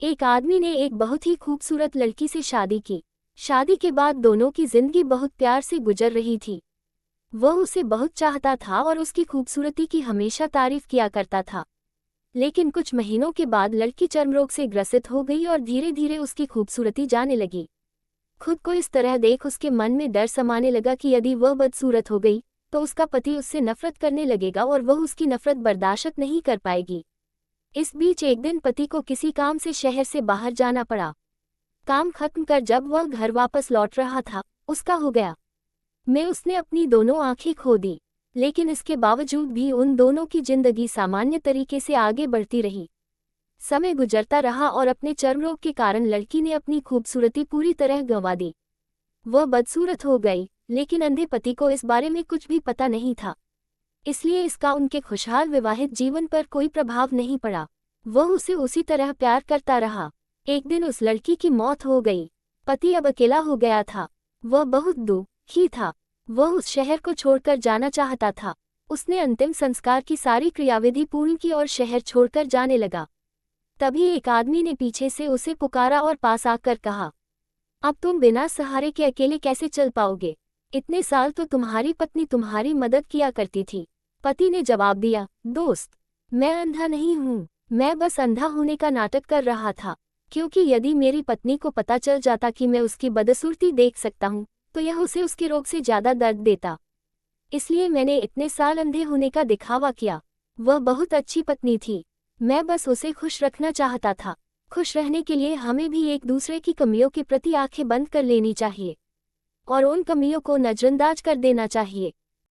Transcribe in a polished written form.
एक आदमी ने एक बहुत ही खूबसूरत लड़की से शादी की। शादी के बाद दोनों की जिंदगी बहुत प्यार से गुजर रही थी। वह उसे बहुत चाहता था और उसकी खूबसूरती की हमेशा तारीफ किया करता था। लेकिन कुछ महीनों के बाद लड़की चर्मरोग से ग्रसित हो गई और धीरे धीरे उसकी खूबसूरती जाने लगी। खुद को इस तरह देख उसके मन में डर समाने लगा कि यदि वह बदसूरत हो गई तो उसका पति उससे नफरत करने लगेगा और वह उसकी नफरत बर्दाश्त नहीं कर पाएगी। इस बीच एक दिन पति को किसी काम से शहर से बाहर जाना पड़ा। काम खत्म कर जब वह घर वापस लौट रहा था, उसका हो गया में उसने अपनी दोनों आंखें खो दी। लेकिन इसके बावजूद भी उन दोनों की जिंदगी सामान्य तरीके से आगे बढ़ती रही। समय गुजरता रहा और अपने चर्मरोग के कारण लड़की ने अपनी खूबसूरती पूरी तरह गंवा दी। वह बदसूरत हो गई, लेकिन अंधे पति को इस बारे में कुछ भी पता नहीं था। इसलिए इसका उनके खुशहाल विवाहित जीवन पर कोई प्रभाव नहीं पड़ा। वह उसे उसी तरह प्यार करता रहा। एक दिन उस लड़की की मौत हो गई। पति अब अकेला हो गया था। वह बहुत दुखी था। वह उस शहर को छोड़कर जाना चाहता था। उसने अंतिम संस्कार की सारी क्रियाविधि पूर्ण की और शहर छोड़कर जाने लगा। तभी एक आदमी ने पीछे से उसे पुकारा और पास आकर कहा, अब तुम बिना सहारे के अकेले कैसे चल पाओगे? इतने साल तो तुम्हारी पत्नी तुम्हारी मदद किया करती थी। पति ने जवाब दिया, दोस्त, मैं अंधा नहीं हूँ। मैं बस अंधा होने का नाटक कर रहा था, क्योंकि यदि मेरी पत्नी को पता चल जाता कि मैं उसकी बदसूरती देख सकता हूँ तो यह उसे उसके रोग से ज्यादा दर्द देता। इसलिए मैंने इतने साल अंधे होने का दिखावा किया। वह बहुत अच्छी पत्नी थी। मैं बस उसे खुश रखना चाहता था। खुश रहने के लिए हमें भी एक दूसरे की कमियों के प्रति आंखें बंद कर लेनी चाहिए और उन कमियों को नजरअंदाज कर देना चाहिए।